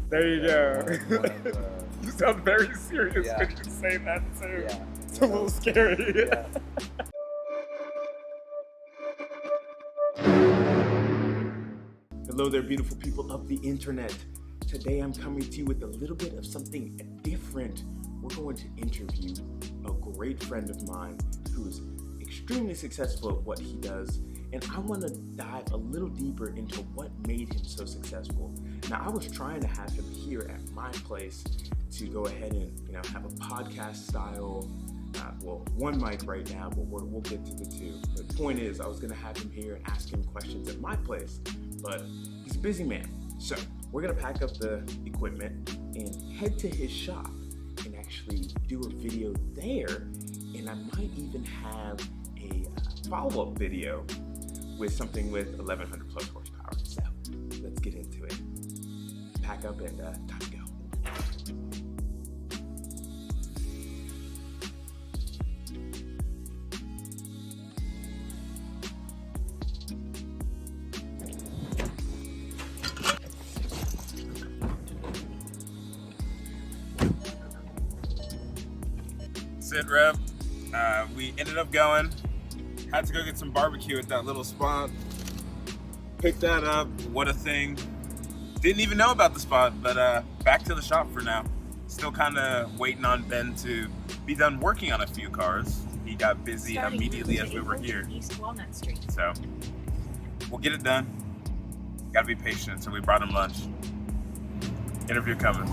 There you go. One of, You sound very serious yeah. when you say that too. yeah. It's a little scary. Yeah. Hello there, beautiful people of the internet. Today I'm coming to you with a little bit of something different. We're going to interview a great friend of mine who is extremely successful at what he does, and I want to dive a little deeper into what made him so successful. Now, I was trying to have him here at my place to go ahead and have a podcast style. One mic right now, but we'll get to the two. The point is, I was going to have him here and ask him questions at my place, but he's a busy man. So we're going to pack up the equipment and head to his shop and actually do a video there. And I might even have a follow-up video with something with 1100 plus horsepower. So let's get into it. Pack up and time to go. Sit rep. We ended up going. Had to go get some barbecue at that little spot. Picked that up. What a thing. Didn't even know about the spot, but back to the shop for now. Still kind of waiting on Ben to be done working on a few cars. He got busy immediately as we were here. East Walnut Street. So we'll get it done. Gotta be patient, so we brought him lunch. Interview coming.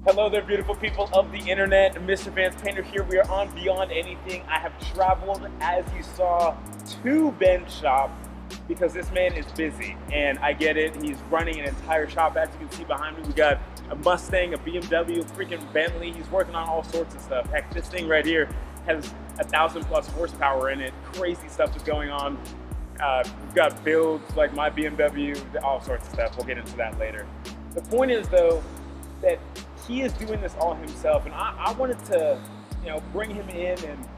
Hello there, beautiful people of the internet. Mr. Vance Paynter here. We are on Beyond Anything. I have traveled, as you saw, to Ben's shop because this man is busy, and I get it. He's running an entire shop. As you can see behind me, we got a Mustang, a BMW, freaking Bentley. He's working on all sorts of stuff. Heck, this thing right here has 1,000 plus horsepower in it. Crazy stuff is going on. We've got builds like my BMW, all sorts of stuff. We'll get into that later. The point is, though, that he is doing this all himself, and I wanted to, bring him in and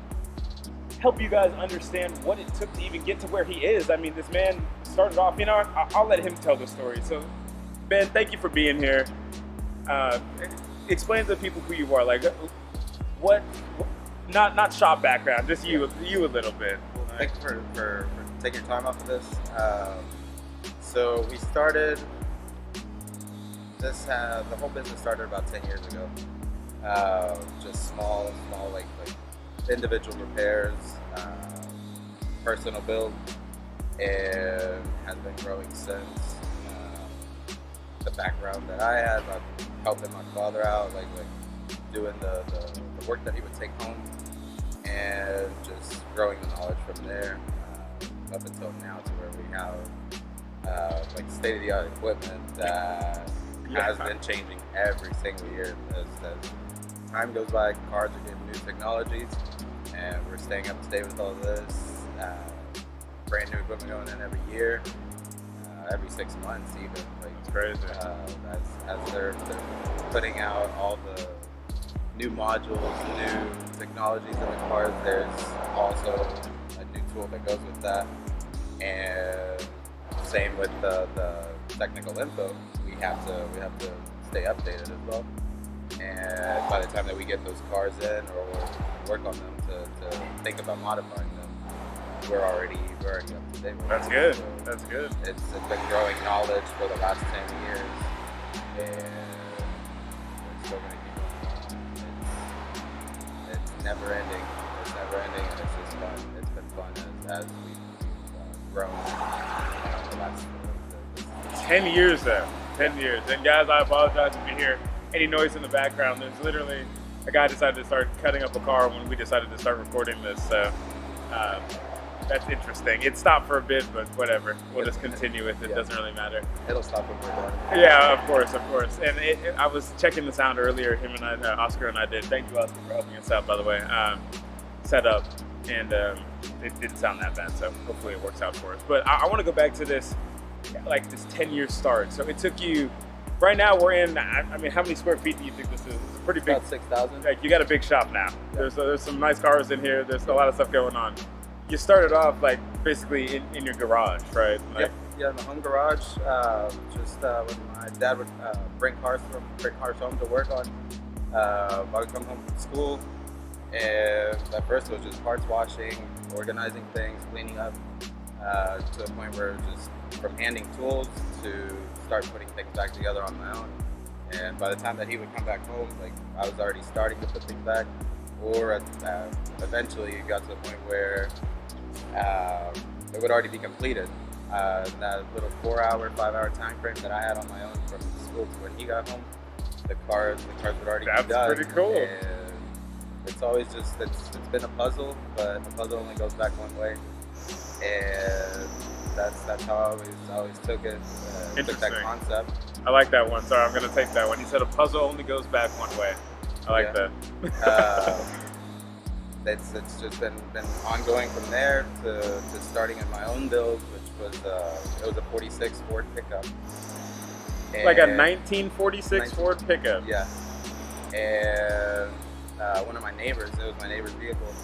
help you guys understand what it took to even get to where he is. I mean, this man started off, I'll let him tell the story. So, Ben, thank you for being here. Explain to the people who you are, like, what not shop background, just you a little bit. Well, thanks for taking your time off of this. So we started. The whole business started about 10 years ago. Just small like individual repairs, personal build, and has been growing since. The background that I had, like helping my father out, like doing the work that he would take home, and just growing the knowledge from there up until now to where we have like state-of-the-art equipment that has been changing every single year. As time goes by, cars are getting new technologies, and we're staying up to date with all this. Brand new equipment going in every year, every 6 months even. Like, it's crazy. As they're putting out all the new modules, new technologies in the cars, there's also a new tool that goes with that. And same with the technical info. We have to stay updated as well. And by the time that we get those cars in or work on them to think about modifying them, we're already up to date. That's good. So That's good. It's been growing knowledge for the last 10 years, and we're still gonna keep going. It's never ending. And it's just fun. It's been fun as we've grown the last 10 years though. 10 years. And guys, I apologize if you hear any noise in the background. There's literally a guy decided to start cutting up a car when we decided to start recording this. So that's interesting. It stopped for a bit, but whatever. We'll just continue with it. Yeah. Doesn't really matter. It'll stop when we're done. Yeah, of course. And I was checking the sound earlier. Him and I, Oscar and I did. Thank you, Oscar, for helping us out, by the way. Set up, and it didn't sound that bad. So hopefully it works out for us. But I want to go back to this, like this 10-year start. So it took you right now we're in. I mean, how many square feet do you think this is? It's a pretty big. About 6,000. Like you got a big shop now. Yeah. There's some nice cars in here. There's a lot of stuff going on. You started off like basically in your garage, right? Like, Yeah, in the home garage. Just when my dad would bring cars home to work on. I would come home from school, and at first it was just parts washing, organizing things, cleaning up, to the point where just from handing tools to start putting things back together on my own. And by the time that he would come back home, like I was already starting to put things back, or eventually it got to the point where it would already be completed. That little 5-hour time frame that I had on my own from school to when he got home, the cars would already be done. That's pretty cool. And it's always just it's been a puzzle, but the puzzle only goes back one way, and that's how I always took it. Took that concept. I like that one. Sorry, I'm gonna take that one. He said a puzzle only goes back one way. I like that. It's just been ongoing from there to starting in my own build, which was it was a 46 Ford pickup. Like a 1946 Ford pickup. Yeah. And one of my neighbors, it was my neighbor's vehicle.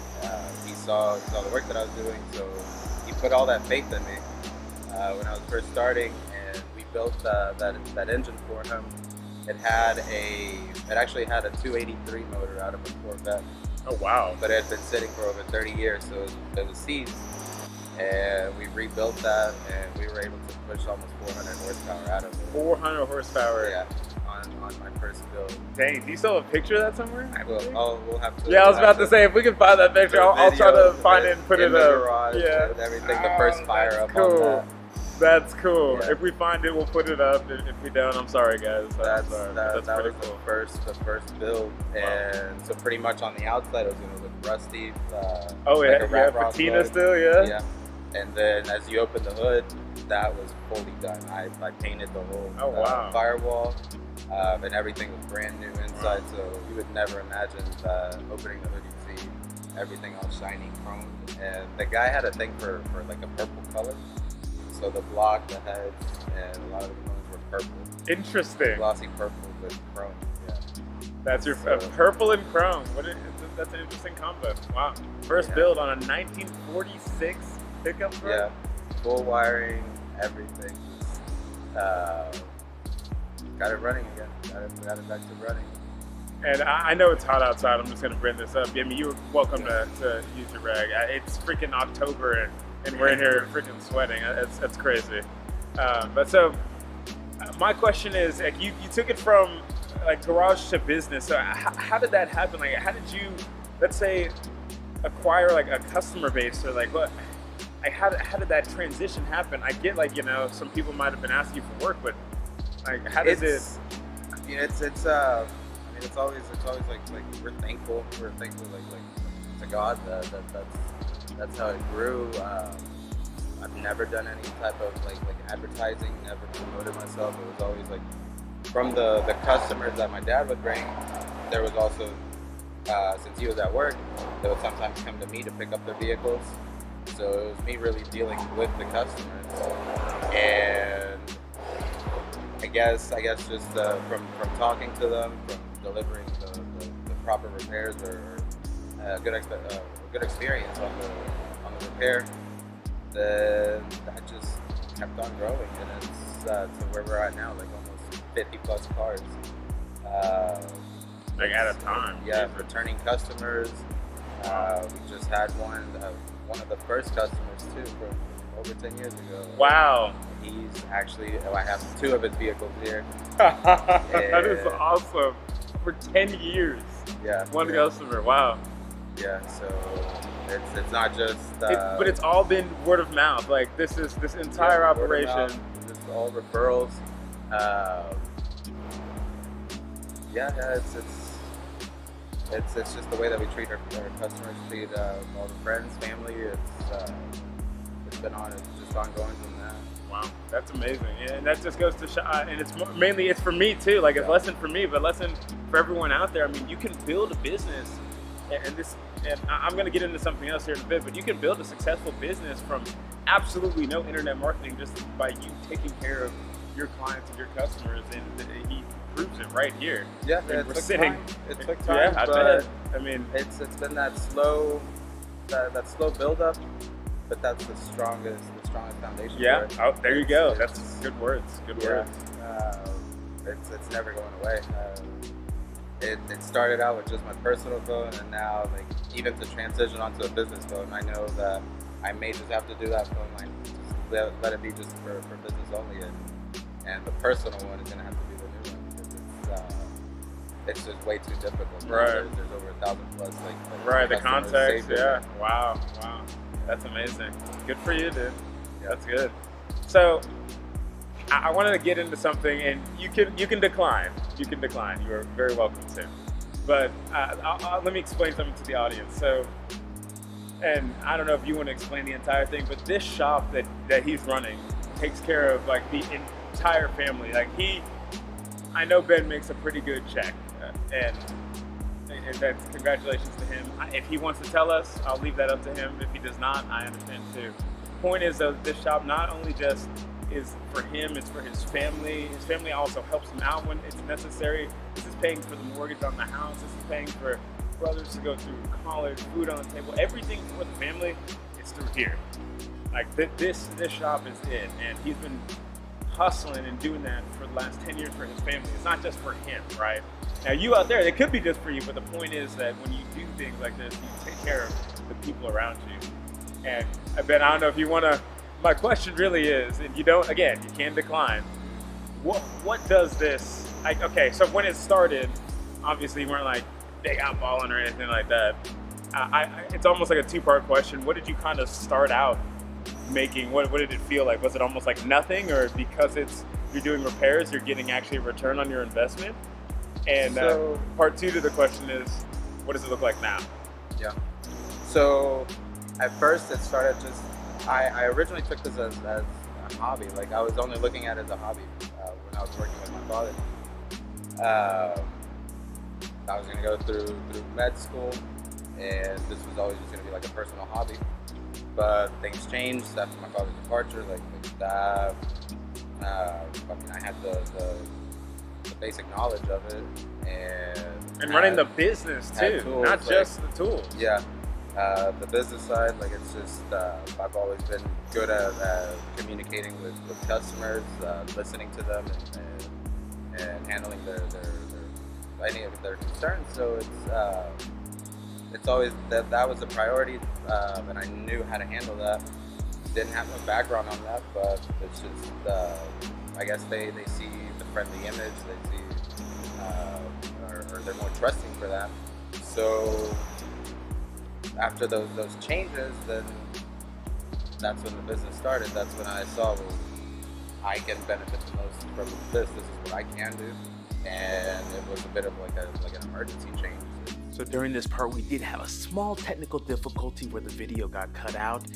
He saw the work that I was doing, so he put all that faith in me when I was first starting, and we built that engine for him. It actually had a 283 motor out of a Corvette. Oh wow! But it had been sitting for over 30 years, so it was seized. And we rebuilt that, and we were able to push almost 400 horsepower out of it. 400 horsepower. Yeah, on my first build. Dang, do you still have a picture of that somewhere? I will. We'll have to. Yeah, I was about to say, if we can find that picture, I'll try to find it and put it in the up. garage with everything. The first fire up cool. on that. That's cool. Yeah. If we find it, we'll put it up. If we don't, I'm sorry, guys. That That's was cool. the first build, and so pretty much on the outside it was going to look rusty. Yeah, patina still, yeah. Yeah, and then as you open the hood, that was fully done. I painted the whole firewall, and everything was brand new inside. So you would never imagine opening the hood, you'd see everything all shiny, chromed. And the guy had a thing for like a purple color. So the block, the heads, and a lot of the components were purple. Interesting. Glossy purple with chrome. Yeah. That's your purple and chrome. That's an interesting combo. Wow. First build on a 1946 pickup truck? Yeah. Full wiring, everything. Got it running again. Got it back to running. And I know it's hot outside. I'm just going to bring this up. I mean, you're welcome to use your rag. It's freaking October and we're in here freaking sweating. That's crazy. But so my question is, like, you took it from like garage to business. So how did that happen? Like, how did you, let's say, acquire like a customer base, or like what? Like, how did that transition happen? I get, like, you know, some people might have been asking you for work, but like, how does it? Yeah, it's always like we're thankful like to God that's how it grew. I've never done any type of like advertising, never promoted myself. It was always like from the customers that my dad would bring. There was also since he was at work, they would sometimes come to me to pick up their vehicles. So it was me really dealing with the customers, and I guess just from talking to them, from delivering the proper repairs or a good experience on the repair, then that just kept on growing, and it's to where we're at now, like almost 50 plus cars. Like at a time. Yeah, returning customers. We just had one of the first customers too from over 10 years ago. Wow. He's actually, I have 2 of his vehicles here. That is awesome. For 10 years. Yeah. One customer. Wow. Yeah. So it's not just. But it's all been word of mouth. Like this entire operation. Just all referrals. It's just the way that we treat our customers, treat all the friends, family. It's been just ongoing from that. Wow, that's amazing. Yeah, and that just goes to show, and it's mainly it's for me too. Like, it's a lesson for me, but lesson for everyone out there. I mean, you can build a business, and I'm going to get into something else here in a bit, but you can build a successful business from absolutely no internet marketing, just by you taking care of your clients and your customers, and he proves it right here. Yeah, And it we're took sitting. time. It took time, Yeah, I but bet. I mean, it's been that slow build up, but that's the strongest foundation. yeah. For it. Oh, there you go. It's- That's good words. Good yeah, words. it's never going away. It started out with just my personal phone, and now like even to transition onto a business phone, I know that I may just have to do that phone line, just let it be just for business only, and the personal one is gonna have to be the new one because it's just way too difficult. Right. There's over 1,000 plus like Right, the customers context, saved in yeah. it. Wow. That's amazing. Good for you, dude. Yeah. That's good. So, I wanted to get into something, and you can decline. You can decline. You are very welcome to. But let me explain something to the audience. So, and I don't know if you want to explain the entire thing, but this shop that he's running takes care of like the entire family. Like I know Ben makes a pretty good check, and that's congratulations to him. If he wants to tell us, I'll leave that up to him. If he does not, I understand too. Point is though, this shop not only just is for him, it's for his family. His family also helps him out when it's necessary. This is paying for the mortgage on the house. This is paying for brothers to go through college, food on the table. Everything for the family is through here. Like this shop is it, and he's been hustling and doing that for the last 10 years for his family. It's not just for him, right? Now you out there, it could be just for you, but the point is that when you do things like this, you take care of the people around you. And Ben, I don't know if you want to, my question really is, and you don't, again, you can decline. What does this, like, okay, so when it started, obviously you weren't like big outballing or anything like that. It's almost like a two-part question. What did you kind of start out making? What did it feel like? Was it almost like nothing, or because you're doing repairs, you're getting actually a return on your investment? And part two to the question is, what does it look like now? Yeah. So at first it started just, I originally took this as a hobby. Like I was only looking at it as a hobby when I was working with my father. I was gonna go through med school, and this was always just gonna be like a personal hobby. But things changed after my father's departure. Like with that, I mean, I had the basic knowledge of it, and running the business too, tools, not like, just the tools. Yeah, the business side, like it's just I've always been good at communicating with customers, listening to them, and handling any of their concerns. So it's always that was a priority, and I knew how to handle that. Didn't have no background on that, but it's just I guess they see the friendly image, they see or they're more trusting for that. So after those changes, then that's when the business started. That's when I saw, well, I can benefit the most from this. This is what I can do, and it was a bit of like an emergency change. So during this part, we did have a small technical difficulty where the video got cut out.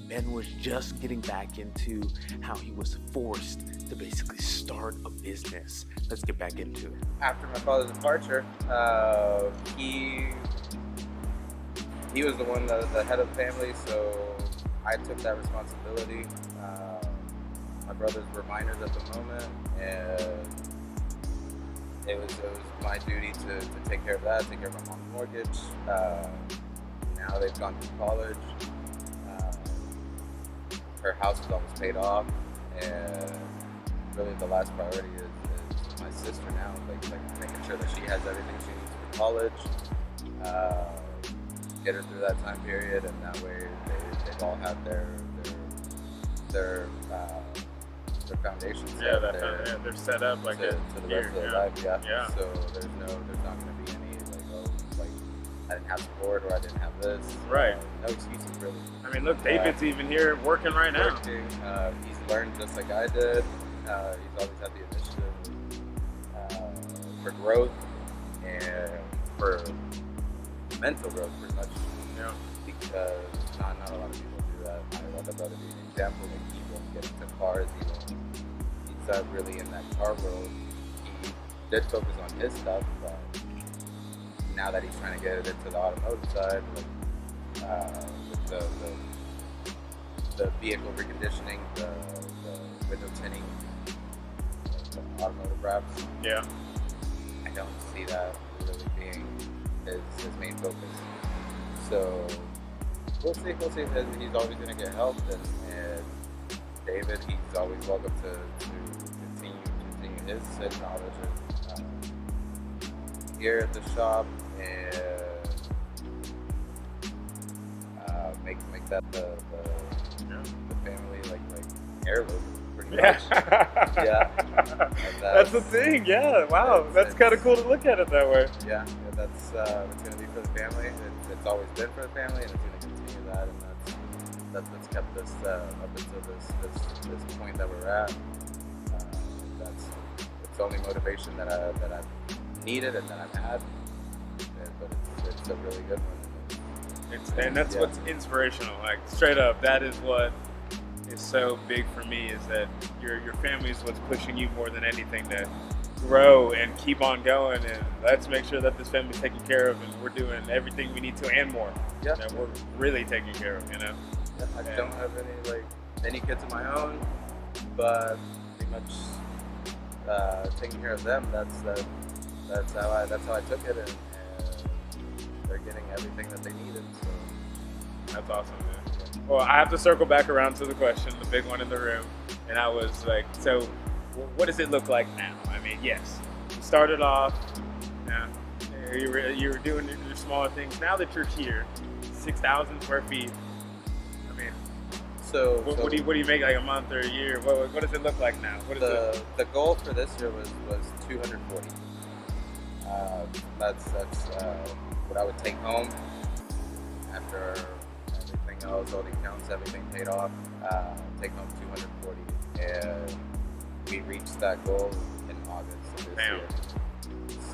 Ben was just getting back into how he was forced to basically start a business. Let's get back into it. After my father's departure, he was the one, the head of the family, so I took that responsibility. My brothers were minors at the moment, and it was my duty to take care of that, take care of my mom's mortgage. Now they've gone through college. Her house is almost paid off, and really the last priority is my sister now, like making sure that she has everything she needs for college, get her through that time period, and that way they've all had their foundations. Yeah, they're set up like to the rest of their life. Yeah. So there's not going to be any like I didn't have support or I didn't have this. Right. No excuses really. I mean, look, David's even here working right now. He's learned just like I did. He's always had the initiative for growth and for mental growth, pretty much. Yeah. Because not a lot of people do that. I let the brother be an example. Like he won't get into cars. He's not really in that car world. He did focus on his stuff, but now that he's trying to get it into the automotive side, like with the vehicle reconditioning, the window tinting, automotive wraps. Yeah. I don't see that really being his main focus. So we'll see. We'll see. He's always going to get help, and David, he's always welcome to continue his knowledge here at the shop, and make that the family like heirloom pretty much. Yeah. And That's the thing. Yeah. Wow. That's kind of cool to look at it that way. Yeah. That's it's gonna be for the family. It's always been for the family, and it's gonna continue that, and that's what's kept us up until this point that we're at. It's the only motivation that I've needed and that I've had, but it's a really good one. And that's what's inspirational. Like straight up, that is what is so big for me, is that your family is what's pushing you more than anything to grow and keep on going. And let's make sure that this family's taken care of, and we're doing everything we need to and more. Yeah. That we're really taking care of. Yeah, I don't have any kids of my own, but pretty much taking care of them. That's how I took it, and they're getting everything that they needed. So that's awesome, man. Well, I have to circle back around to the question, the big one in the room, and I was like, so what does it look like now? I mean, yes, you started off, you were doing your smaller things. Now that you're here, 6,000 square feet. I mean, so what do you make, like a month or a year? What does it look like now? What is the goal for this year was 240. That's what I would take home after everything else, all the accounts, everything paid off. Take home 240, and we reached that goal in August of this year.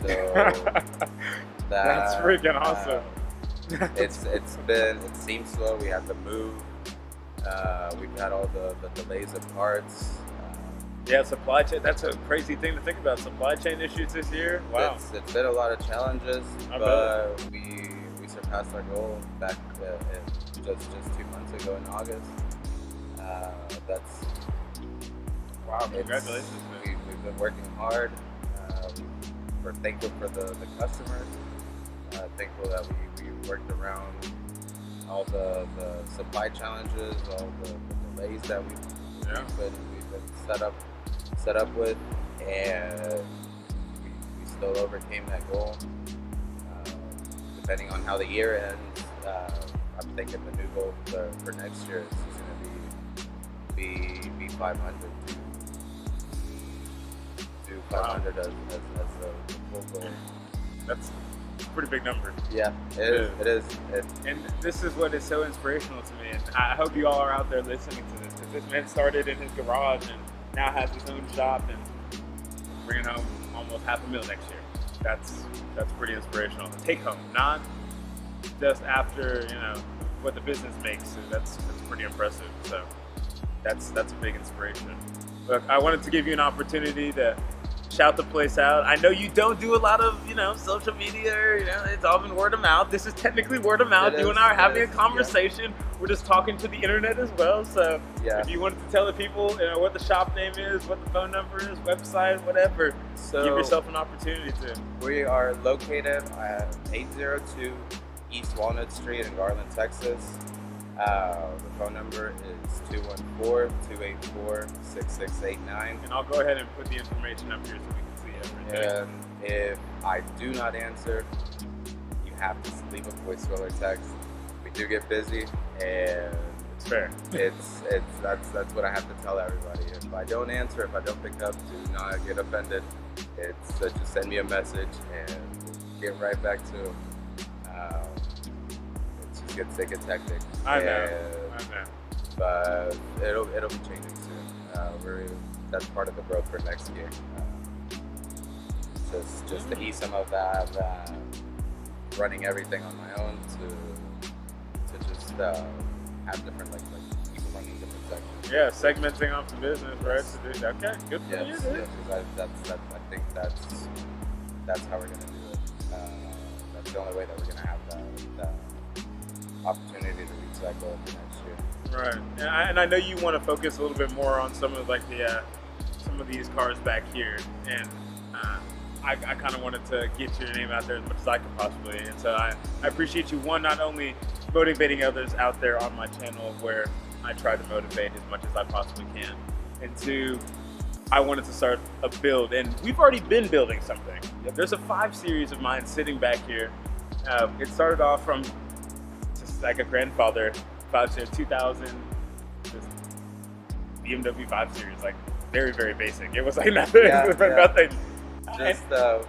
So that's freaking awesome. It seems slow. We had to move. We've had all the delays of parts. Yeah, supply chain. That's a crazy thing to think about. Supply chain issues this year. Wow. It's been a lot of challenges, but we surpassed our goal back just 2 months ago in August. That's wow. Congratulations, man. We've been working hard. We're thankful for the customers. Thankful that we worked around all the supply challenges, all the delays that we've been set up with, and we still overcame that goal. Depending on how the year ends, I'm thinking the new goal for next year is going to be 500. Do 500 as the full goal. That's a pretty big number. Yeah, it is. And this is what is so inspirational to me. And I hope you all are out there listening to this, because this man started in his garage and now has his own shop and bringing home almost $500,000 next year. That's pretty inspirational. Take home, not just after what the business makes. So that's pretty impressive. So that's a big inspiration. Look, I wanted to give you an opportunity to shout the place out. I know you don't do a lot of social media. It's all been word of mouth. This is technically word of mouth. You and I are having a conversation. Yeah. We're just talking to the internet as well. So if you wanted to tell the people what the shop name is, what the phone number is, website, whatever, give yourself an opportunity to. We are located at 802 East Walnut Street in Garland, Texas. The phone number is 214-284-6689. And I'll go ahead and put the information up here so we can see everything. And if I do not answer, you have to leave a voicemail or text. We do get busy, and it's fair. That's what I have to tell everybody. If I don't answer, if I don't pick up, do not get offended. It's just send me a message and get right back to them. It gets hectic. I know. But it'll be changing soon. That's part of the growth for next year. Just to ease some of that, running everything on my own, to just have different people running different sections. Yeah, segmenting off the business, right? Okay, good for you. Yes, I think that's how we're gonna do it. That's the only way that we're gonna have that opportunity to reach that goal for next year. Right, and I know you want to focus a little bit more on some of some some of these cars back here, and I kind of wanted to get your name out there as much as I could possibly. And so I appreciate you, one, not only motivating others out there on my channel where I try to motivate as much as I possibly can, and two, I wanted to start a build, and we've already been building something. There's a 5 Series of mine sitting back here. It started off from just like a grandfather 5 Series, 2000, just BMW 5 Series, like very, very basic. It was like nothing, nothing. Just, I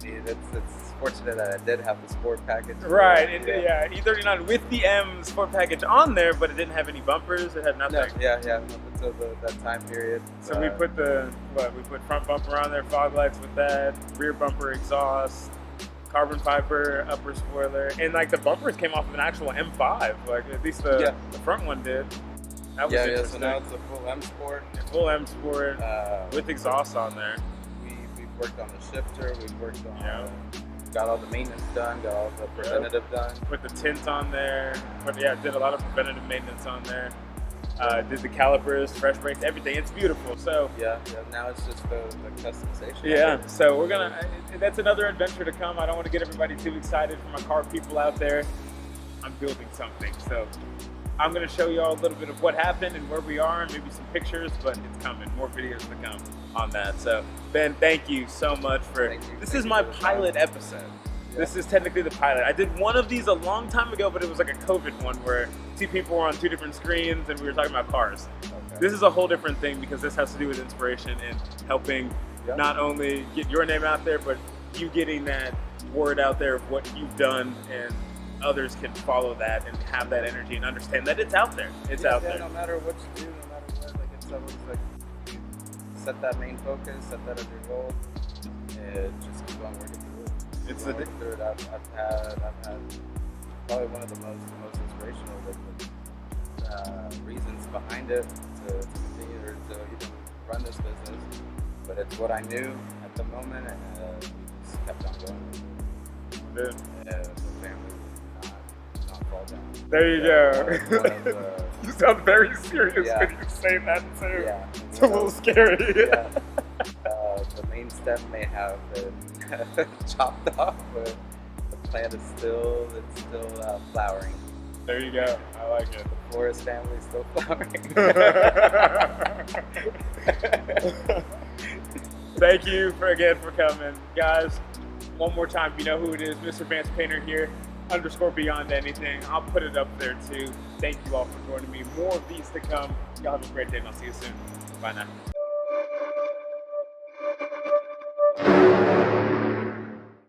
mean, it's fortunate that I did have the sport package. Right, E39 with the M sport package on there, but it didn't have any bumpers, it had nothing. Yeah, up until that time period. So we put we put front bumper on there, fog lights with that, rear bumper exhaust, carbon fiber upper spoiler, and like the bumpers came off of an actual M5, like at least the front one did. That was interesting. So now it's a full M Sport. Full M Sport with exhaust on there. We've worked on the shifter, we've worked on, got all the maintenance done, got all the preventative done. Put the tint on there, did a lot of preventative maintenance on there. Did the calipers, fresh brakes, everything. It's beautiful. So now it's just the customization. Yeah, so we're gonna, that's another adventure to come. I don't want to get everybody too excited for my car people out there. I'm building something. So I'm gonna show you all a little bit of what happened and where we are and maybe some pictures, but it's coming, more videos to come on that. So Ben, thank you so much for, this is my pilot episode. This is technically the pilot. I did one of these a long time ago, but it was like a COVID one where 2 people were on 2 different screens and we were talking about cars. This is a whole different thing because this has to do with inspiration and helping not only get your name out there, but you getting that word out there of what you've done, and others can follow that and have that energy and understand that it's out there. It's out there. No matter what you do, no matter what, like it's always like you set that main focus, set that as your goal, and just keep on working through it. It's I've had probably one of the most inspirational reasons behind it to continue or to even run this business. But it's what I knew at the moment, and we just kept on going. And the family did not fall down. There you go. You sound very serious when you say that too. Yeah, it's a little scary. The main stem may have been chopped off, but the plant is still flowering. There you go. I like it. The Flores family is still flowering. Thank you again for coming, guys. One more time, you know who it is, Mr. Vance Paynter here, _beyond anything. I'll put it up there too. Thank you all for joining me. More of these to come. Y'all have a great day, and I'll see you soon. Bye now.